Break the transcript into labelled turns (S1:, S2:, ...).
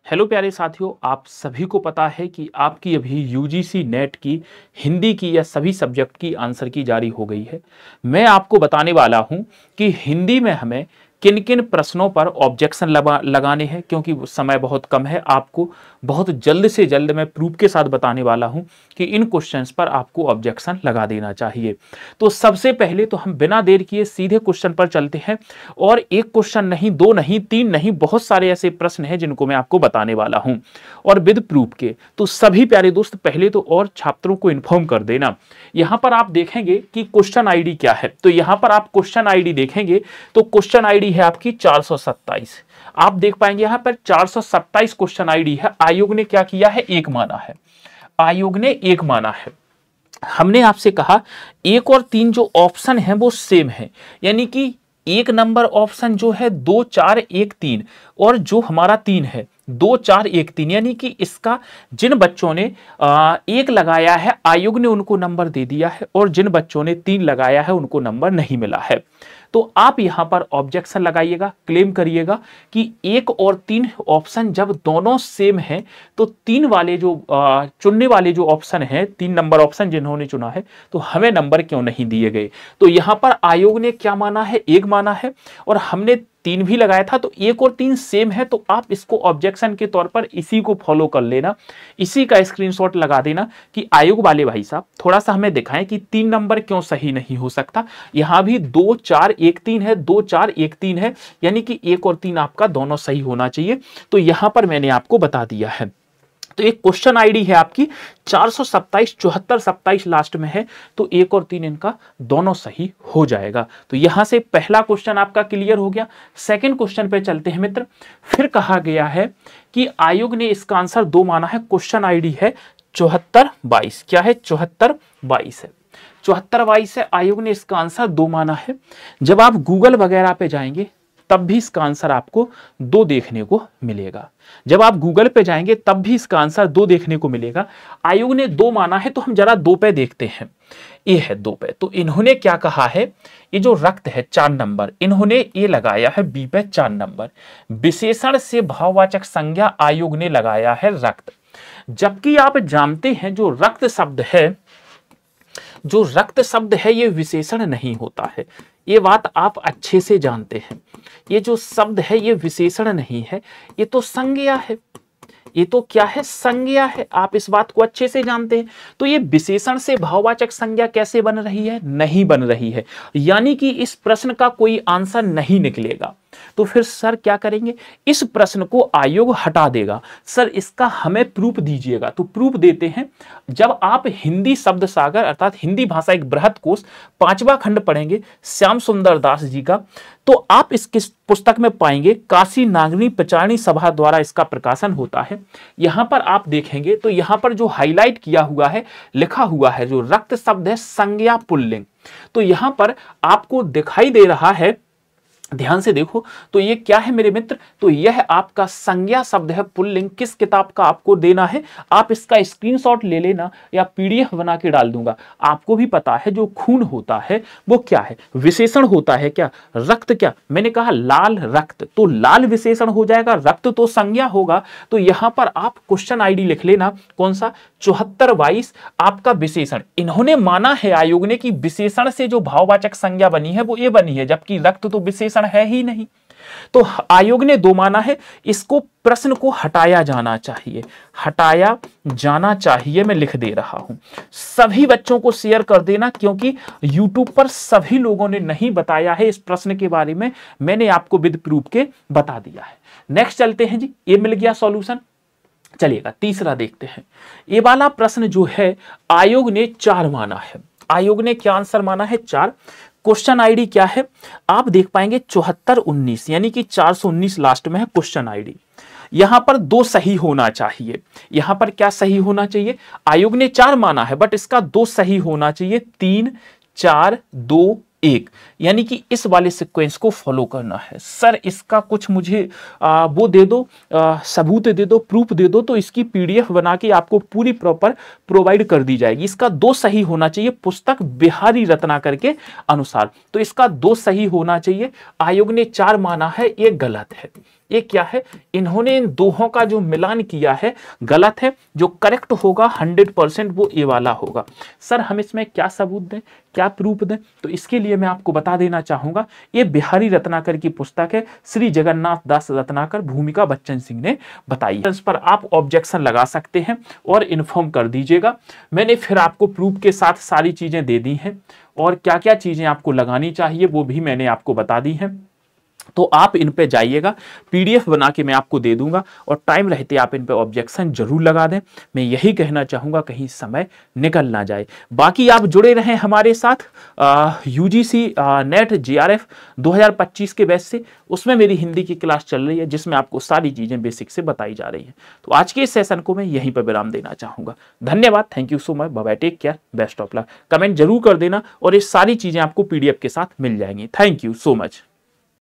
S1: Hello प्यारे साथियों, आप सभी को पता है कि आपकी अभी यूजीसी नेट की हिंदी की या सभी सब्जेक्ट की आंसर की जारी हो गई है। मैं आपको बताने वाला हूं कि हिंदी में हमें किन किन प्रश्नों पर ऑब्जेक्शन लगाने हैं, क्योंकि समय बहुत कम है। आपको बहुत जल्द से जल्द मैं प्रूफ के साथ बताने वाला हूं कि इन क्वेश्चंस पर आपको ऑब्जेक्शन लगा देना चाहिए। तो सबसे पहले तो हम बिना देर किए सीधे क्वेश्चन पर चलते हैं। और एक क्वेश्चन नहीं, दो नहीं, तीन नहीं, बहुत सारे ऐसे प्रश्न हैं जिनको मैं आपको बताने वाला हूं और विद प्रूफ के। तो सभी प्यारे दोस्त पहले तो और छात्रों को इन्फॉर्म कर देना। यहां पर आप देखेंगे कि क्वेश्चन आईडी क्या है। तो यहां पर आप क्वेश्चन आईडी देखेंगे तो क्वेश्चन आईडी है आपकी 427। आप देख पाएंगे यहां पर 427 क्वेश्चन आईडी है। आयोग ने क्या किया है? एक माना है। आयोग ने एक माना है। हमने आपसे कहा एक और तीन जो ऑप्शन है वो सेम है, यानी कि एक नंबर ऑप्शन जो है 2 4 1 3 और जो हमारा 3 है 2 4 1 3, यानी कि इसका जिन बच्चों ने एक लगाया है आयोग ने उनको नंबर दे दिया है और जिन बच्चों ने 3 लगाया है उनको नंबर नहीं मिला है। तो आप यहां पर ऑब्जेक्शन लगाइएगा, क्लेम करिएगा कि एक और 3 ऑप्शन जब दोनों सेम हैं तो 3 वाले जो चुनने वाले जो ऑप्शन है, 3 नंबर ऑप्शन जिन्होंने चुना है, तो हमें नंबर क्यों नहीं दिए गए। तो यहां पर आयोग ने क्या माना है? एक माना है और हमने 3 भी लगाया था, तो एक और 3 सेम है। तो आप इसको ऑब्जेक्शन के तौर पर इसी को फॉलो कर लेना, इसी का स्क्रीनशॉट लगा देना कि आयोग वाले भाई साहब थोड़ा सा हमें दिखाएं कि 3 नंबर क्यों सही नहीं हो सकता। यहां भी 2 4 1 3 है, 2 4 1 3 है, यानी कि एक और 3 आपका दोनों सही होना चाहिए। तो यहां पर मैंने आपको बता दिया है। तो एक क्वेश्चन आईडी है आपकी 427 74 27 लास्ट में है, तो एक और 3 इनका दोनों सही हो जाएगा। तो यहां से पहला क्वेश्चन आपका क्लियर हो गया। सेकंड क्वेश्चन पे चलते हैं मित्र। फिर कहा गया है कि आयोग ने इसका आंसर 2 माना है। क्वेश्चन आईडी है 74 22। क्या है? 74 22 है। 74 22 है। आयोग ने इसका आंसर 2 माना है। जब आप गूगल वगैरह पे जाएंगे तब भी इसका आंसर आपको 2 देखने को मिलेगा। जब आप गूगल पे जाएंगे तब भी इसका आंसर 2 देखने को मिलेगा। आयोग ने 2 माना है, तो हम जरा 2 पे देखते हैं। ये है 2 पे। तो इन्होंने क्या कहा है? ये जो रक्त है 4 नंबर, इन्होंने ये लगाया है बी पे 4 नंबर। विशेषण से भाववाचक संज्ञा आयोग ने लगाया है रक्त। जबकि आप जानते हैं जो रक्त शब्द है ये विशेषण नहीं होता है। ये बात आप अच्छे से जानते हैं। ये जो शब्द है ये विशेषण नहीं है, ये तो संज्ञा है। ये तो क्या है? संज्ञा है। आप इस बात को अच्छे से जानते हैं। तो ये विशेषण से भाववाचक संज्ञा कैसे बन रही है? नहीं बन रही है, यानी कि इस प्रश्न का कोई आंसर नहीं निकलेगा। तो फिर सर क्या करेंगे? इस प्रश्न को आयोग हटा देगा। सर इसका हमें प्रूफ दीजिएगा। तो प्रूफ देते हैं। जब आप हिंदी शब्द सागर अर्थात हिंदी भाषा एक बृहत कोश 5वां खंड पढ़ेंगे श्याम सुंदर दास जी का, तो आप इसकी पुस्तक में पाएंगे काशी नागरी प्रचारणी सभा द्वारा इसका प्रकाशन होता है। यहां पर आप देखेंगे तो यहां पर जो हाईलाइट किया हुआ है, लिखा हुआ है, जो रक्त शब्द है संज्ञा पुल्लिंग। तो यहां पर आपको दिखाई दे रहा है, ध्यान से देखो, तो ये क्या है मेरे मित्र? तो यह आपका संज्ञा शब्द है पुल्लिंग। किस किताब का आपको देना है? आप इसका स्क्रीनशॉट ले लेना या पीडीएफ बना के डाल दूंगा। आपको भी पता है जो खून होता है वो क्या है? विशेषण होता है। क्या? रक्त। क्या मैंने कहा? लाल रक्त, तो लाल विशेषण हो जाएगा, रक्त तो संज्ञा होगा। तो यहां पर आप क्वेश्चन आईडी लिख लेना, कौन सा? 74 22 आपका विशेषण। इन्होंने माना है आयोग ने कि विशेषण से जो भाववाचक संज्ञा बनी है वो ये बनी है, जबकि रक्त तो विशेषण है ही नहीं। तो आयोग ने 2 माना है। इसको प्रश्न को हटाया जाना चाहिए, हटाया जाना चाहिए। मैं लिख दे रहा हूं। सभी बच्चों को शेयर कर देना, क्योंकि YouTube पर सभी लोगों ने नहीं बताया है इस प्रश्न के बारे में। मैंने आपको विद प्रूफ के बता दिया है। नेक्स्ट चलते हैं जी। ये मिल गया सॉल्यूशन। चलिएगा तीसरा देखते हैं। ये वाला प्रश्न जो है आयोग ने 4 माना है। आयोग ने क्या आंसर माना है? 4। क्वेश्चन आईडी क्या है? आप देख पाएंगे 74 19, यानी कि 419 लास्ट में है क्वेश्चन आईडी। यहां पर 2 सही होना चाहिए। यहां पर क्या सही होना चाहिए? आयोग ने 4 माना है बट इसका 2 सही होना चाहिए। 3 4 2 1, यानी कि इस वाले सीक्वेंस को फॉलो करना है। सर इसका कुछ मुझे वो दे दो, सबूत दे दो, प्रूफ दे दो, तो इसकी पीडीएफ बना के आपको पूरी प्रॉपर प्रोवाइड कर दी जाएगी। इसका 2 सही होना चाहिए पुस्तक बिहारी रत्नाकर के अनुसार। तो इसका 2 सही होना चाहिए। आयोग ने 4 माना है, ये गलत है। ये क्या है, इन्होंने इन दोहों का जो मिलान किया है गलत है, जो करेक्ट होगा 100% वो ये वाला होगा। सर हम इसमें क्या सबूत दें, क्या प्रूफ दें? तो इसके लिए मैं आपको बता देना चाहूंगा, ये बिहारी रत्नाकर की पुस्तक है, श्री जगन्नाथ दास रत्नाकर, भूमिका बच्चन सिंह ने बताई है। इस पर आप ऑब्जेक्शन लगा सकते हैं और इन्फॉर्म कर दीजिएगा। मैंने फिर आपको प्रूफ के साथ सारी चीजें दे दी हैं और क्या क्या चीजें आपको लगानी चाहिए वो भी मैंने आपको बता दी हैं। तो आप इन पे जाइएगा, पीडीएफ बना के मैं आपको दे दूंगा और टाइम रहते आप इन पे ऑब्जेक्शन जरूर लगा दें। मैं यही कहना चाहूंगा, कहीं समय निकल ना जाए। बाकी आप जुड़े रहें हमारे साथ यूजीसी नेट जीआरएफ 2025 के बैच से, उसमें मेरी हिंदी की क्लास चल रही है जिसमें आपको सारी चीजें बेसिक से बताई जा रही हैं। तो आज के इस सेशन को मैं यहीं पर विराम देना चाहूंगा। धन्यवाद, thank you so much, bye bye, take care, best of luck. Comment जरूर कर देना और ये सारी चीजें आपको पीडीएफ के साथ मिल जाएंगी। Thank you so much.